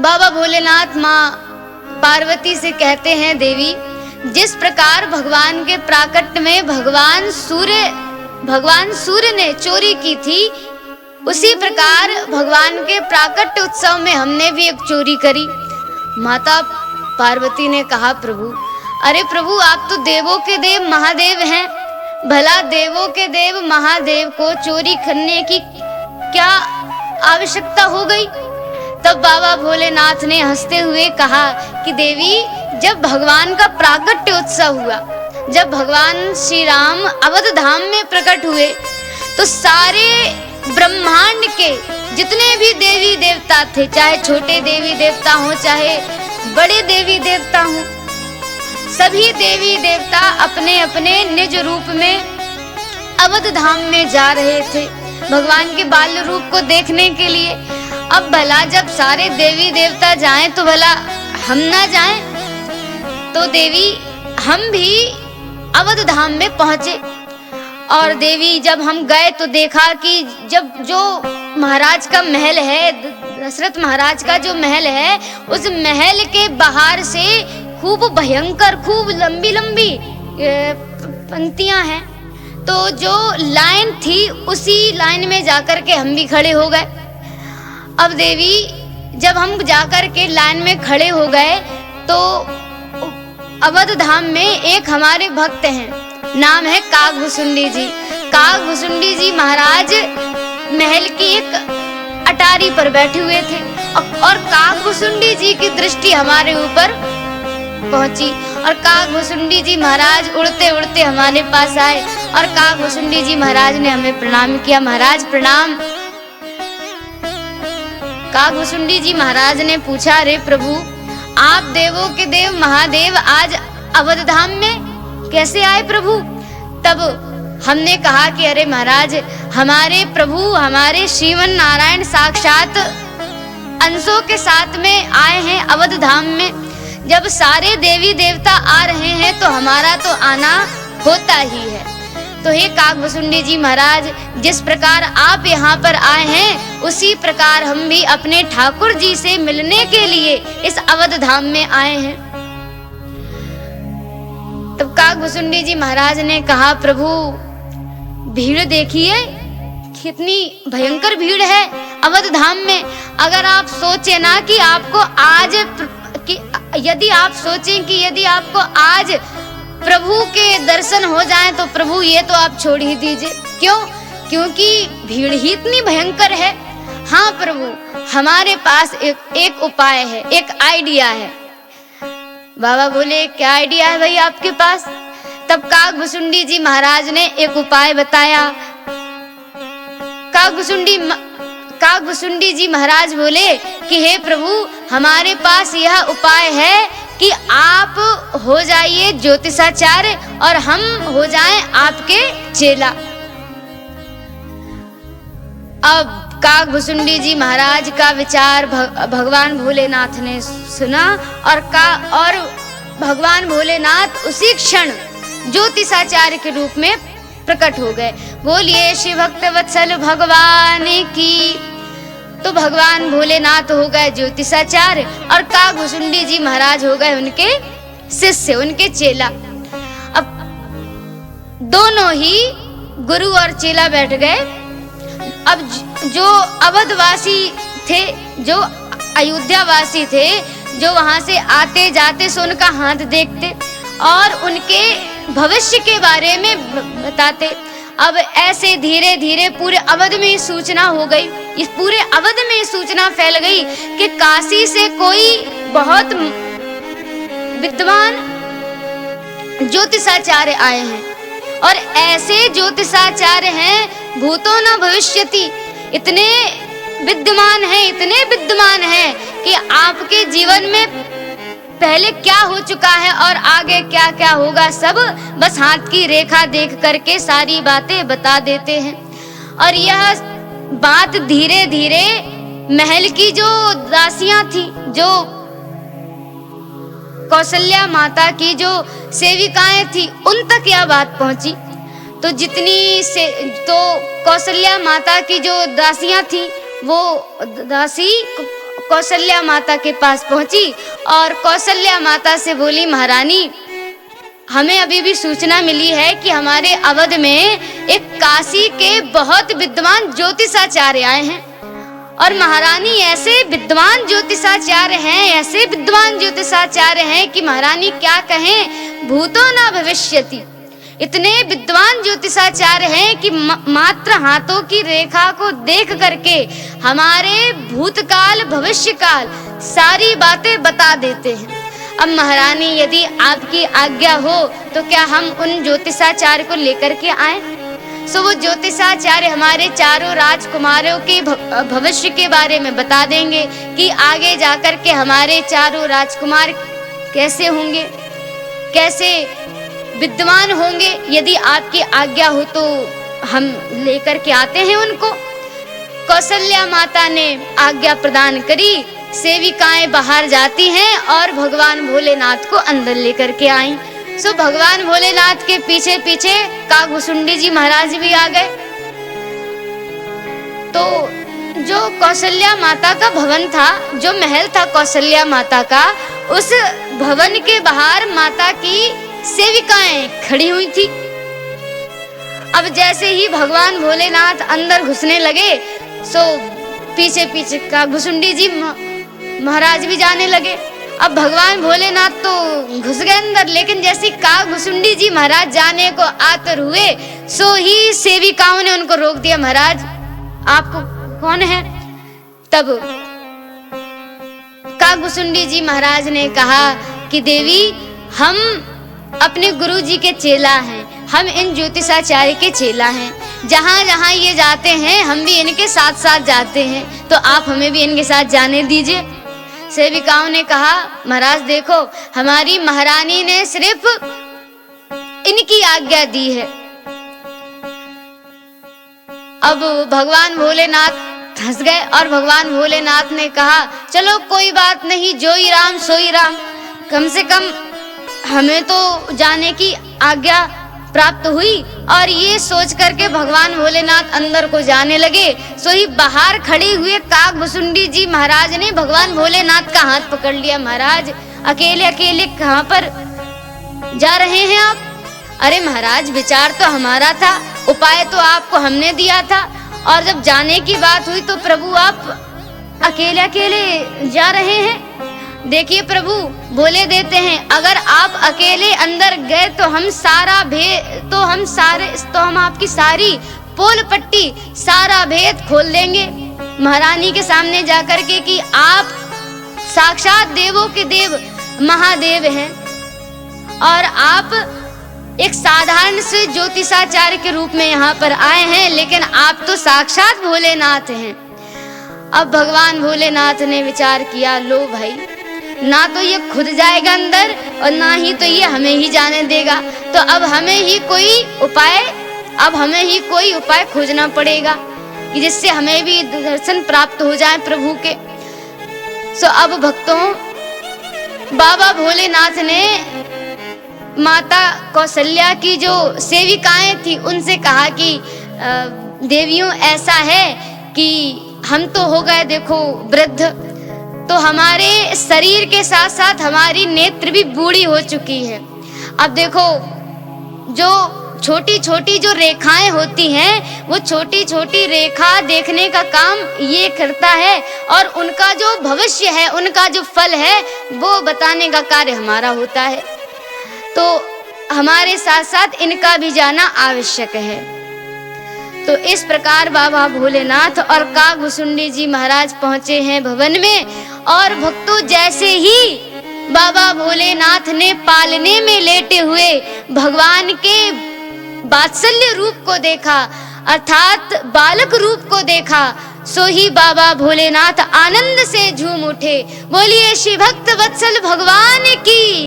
बाबा भोलेनाथ माँ पार्वती से कहते हैं, देवी जिस प्रकार भगवान के प्राकट्य में भगवान सूर्य ने चोरी की थी, उसी प्रकार भगवान के प्राकट्य उत्सव में हमने भी एक चोरी करी। माता पार्वती ने कहा, प्रभु अरे प्रभु, आप तो देवों के देव महादेव हैं, भला देवों के देव महादेव को चोरी करने की क्या आवश्यकता हो गई। तब बाबा भोलेनाथ ने हंसते हुए कहा कि देवी, जब भगवान का प्राकट्य उत्सव हुआ, जब भगवान श्री राम अवध धाम में प्रकट हुए, तो सारे ब्रह्मांड के जितने भी देवी देवता थे, चाहे छोटे देवी देवता हो चाहे बड़े देवी देवता हो, सभी देवी देवता अपने अपने निज रूप में अवध धाम में जा रहे थे भगवान के बाल्य रूप को देखने के लिए। अब भला जब सारे देवी देवता जाएं तो भला हम ना जाएं? तो देवी हम भी अवध धाम में पहुंचे, और देवी जब हम गए तो देखा कि जब जो महाराज का महल है, दशरथ महाराज का जो महल है, उस महल के बाहर से खूब भयंकर, खूब लंबी लंबी पंक्तियां हैं। तो जो लाइन थी उसी लाइन में जाकर के हम भी खड़े हो गए। अब देवी जब हम जाकर के लाइन में खड़े हो गए तो अवध धाम में एक हमारे भक्त हैं, नाम है कागभुसुंडी जी। कागभुसुंडी जी महाराज महल की एक अटारी पर बैठे हुए थे, और कागभुसुंडी जी की दृष्टि हमारे ऊपर पहुंची, और कागभुसुंडी जी महाराज उड़ते उड़ते हमारे पास आए, और कागभुसुंडी जी महाराज ने हमें प्रणाम किया। महाराज प्रणाम। कागभुसुंडी जी महाराज ने पूछा, अरे प्रभु, आप देवों के देव महादेव आज अवध धाम में कैसे आए प्रभु? तब हमने कहा कि अरे महाराज, हमारे प्रभु, हमारे श्रीमन नारायण साक्षात अंशों के साथ में आए हैं अवध धाम में। जब सारे देवी देवता आ रहे हैं तो हमारा तो आना होता ही है। तो हे कागभुसुंडी जी महाराज, जिस प्रकार आप यहाँ पर आए हैं, उसी प्रकार हम भी अपने ठाकुर जी से मिलने के लिए इस अवध धाम में आए हैं। तब कागभुसुंडी जी महाराज ने कहा, प्रभु भीड़ देखिए, कितनी भयंकर भीड़ है अवध धाम में। अगर आप सोचे ना कि आपको आज यदि आप सोचें कि यदि आपको आज प्रभु के दर्शन हो जाएं तो प्रभु ये तो आप छोड़ ही दीजिए। क्यों? क्योंकि भीड़ ही इतनी भयंकर है। हाँ प्रभु, हमारे पास एक उपाय है, एक आइडिया है। बाबा बोले, क्या आइडिया है भाई आपके पास? तब कागभुसुंडी जी महाराज ने एक उपाय बताया। कागभुसुंडी जी महाराज बोले कि हे प्रभु, हमारे पास यह उपाय है कि आप हो जाइए ज्योतिषाचार्य और हम हो जाएं आपके चेला। अब कागभुसुंडी जी महाराज का विचार भगवान भोलेनाथ ने सुना, और भगवान भोलेनाथ उसी क्षण ज्योतिषाचार्य के रूप में प्रकट हो गए। बोलिए श्री भक्त वत्सल भगवान की। तो भगवान भोलेनाथ हो गए ज्योतिषाचार्य, और कागभुसुंडी जी महाराज हो गए उनके शिष्य, उनके चेला। अब दोनों ही गुरु और चेला बैठ गए। अब जो अवधवासी थे, जो अयोध्यावासी थे, जो वहां से आते जाते सो उनका हाथ देखते और उनके भविष्य के बारे में बताते। अब ऐसे धीरे धीरे पूरे अवध में सूचना हो गई, इस पूरे अवध में सूचना फैल गई कि काशी से कोई बहुत विद्वान ज्योतिषाचार्य आए हैं, और ऐसे ज्योतिषाचार्य हैं भूतो न भविष्यति, इतने विद्यमान हैं कि आपके जीवन में पहले क्या हो चुका है और आगे क्या क्या होगा, सब बस हाथ की रेखा देख करके सारी बातें बता देते हैं। और यह बात धीरे धीरे महल की जो दासियां थी, जो कौशल्या माता की जो सेविकाएं थी, उन तक यह बात पहुंची। तो कौशल्या माता की जो दासियां थी, वो दासी कौशल्या माता के पास पहुंची और कौशल्या माता से बोली, महारानी हमें अभी भी सूचना मिली है कि हमारे अवध में एक काशी के बहुत विद्वान ज्योतिषाचार्य आए हैं और महारानी ऐसे विद्वान ज्योतिषाचार्य हैं कि महारानी क्या कहें, भूतो न भविष्यति। इतने विद्वान ज्योतिषाचार्य हैं कि मात्र हाथों की रेखा को देख करके हमारे भूतकाल भविष्यकाल सारी बातें बता देते हैं। अब महारानी यदि आपकी आज्ञा हो तो क्या हम उन ज्योतिषाचार्य को लेकर के आए? सो वो ज्योतिषाचार्य हमारे चारों राजकुमारों के भविष्य के बारे में बता देंगे कि आगे जाकर के हमारे चारों राजकुमार कैसे होंगे, कैसे विद्वान होंगे। यदि आपकी आज्ञा हो तो हम लेकर के आते हैं उनको। कौशल्या माता ने आज्ञा प्रदान करी, सेविकाएं बाहर जाती हैं और भगवान भोलेनाथ को अंदर लेकर के आई। सो भगवान भोलेनाथ के पीछे पीछे कागभुसुंडी जी महाराज भी आ गए। तो जो कौशल्या माता का भवन था, जो महल था कौशल्या माता का, उस भवन के बाहर माता की सेविकाएं खड़ी हुई थी। अब जैसे ही भगवान भोलेनाथ अंदर घुसने लगे सो पीछे पीछे कागभुसुंडी जी महाराज भी जाने लगे। अब भगवान भोलेनाथ तो घुस गए अंदर, लेकिन जैसे कागभुसुंडी जी महाराज जाने को आतुर हुए सो ही सेविकाओं ने उनको रोक दिया, महाराज आपको कौन है? तब कागभुसुंडी जी महाराज ने कहा कि देवी हम अपने गुरु जी के चेला हैं, हम इन ज्योतिषाचार्य के चेला हैं, जहाँ जहाँ ये जाते हैं हम भी इनके साथ साथ जाते हैं, तो आप हमें भी इनके साथ जाने दीजिए। सेविकाओं ने कहा, महाराज देखो हमारी महारानी ने सिर्फ इनकी आज्ञा दी है। अब भगवान भोलेनाथ हंस गए और भगवान भोलेनाथ ने कहा, चलो कोई बात नहीं, जोई राम सोई राम, कम से कम हमें तो जाने की आज्ञा प्राप्त हुई। और ये सोच करके भगवान भोलेनाथ अंदर को जाने लगे। सो ही बाहर खड़े हुए कागभुसुंडी जी महाराज ने भगवान भोलेनाथ का हाथ पकड़ लिया, महाराज अकेले अकेले कहाँ पर जा रहे हैं आप? अरे महाराज विचार तो हमारा था, उपाय तो आपको हमने दिया था, और जब जाने की बात हुई तो प्रभु आप अकेले अकेले जा रहे हैं। देखिए प्रभु बोले देते हैं, अगर आप अकेले अंदर गए तो हम आपकी सारी पोल पट्टी सारा भेद खोल देंगे महारानी के सामने जाकर के कि आप साक्षात देवों के देव महादेव हैं और आप एक साधारण से ज्योतिषाचार्य के रूप में यहाँ पर आए हैं, लेकिन आप तो साक्षात भोलेनाथ हैं। अब भगवान भोलेनाथ ने विचार किया, लो भाई, ना तो ये खुद जाएगा अंदर और ना ही तो ये हमें ही जाने देगा, तो अब हमें ही कोई उपाय खोजना पड़ेगा कि जिससे हमें भी दर्शन प्राप्त हो जाए प्रभु के। सो अब भक्तों, बाबा भोलेनाथ ने माता कौशल्या की जो सेविकाएं थी उनसे कहा कि देवियों ऐसा है कि हम तो हो गए देखो वृद्ध, तो हमारे शरीर के साथ साथ हमारी नेत्र भी बूढ़ी हो चुकी है। अब देखो जो छोटी छोटी जो रेखाएं होती हैं वो छोटी छोटी रेखा देखने का काम ये करता है और उनका जो भविष्य है, उनका जो फल है वो बताने का कार्य हमारा होता है। तो हमारे साथ साथ इनका भी जाना आवश्यक है। तो इस प्रकार बाबा भोलेनाथ और कागभुसुंडी जी महाराज पहुंचे हैं भवन में। और भक्तों, जैसे ही बाबा भोलेनाथ ने पालने में लेटे हुए भगवान के वात्सल्य रूप को देखा, अर्थात बालक रूप को देखा, सो ही बाबा भोलेनाथ आनंद से झूम उठे। बोलिए श्री भक्त वत्सल भगवान की।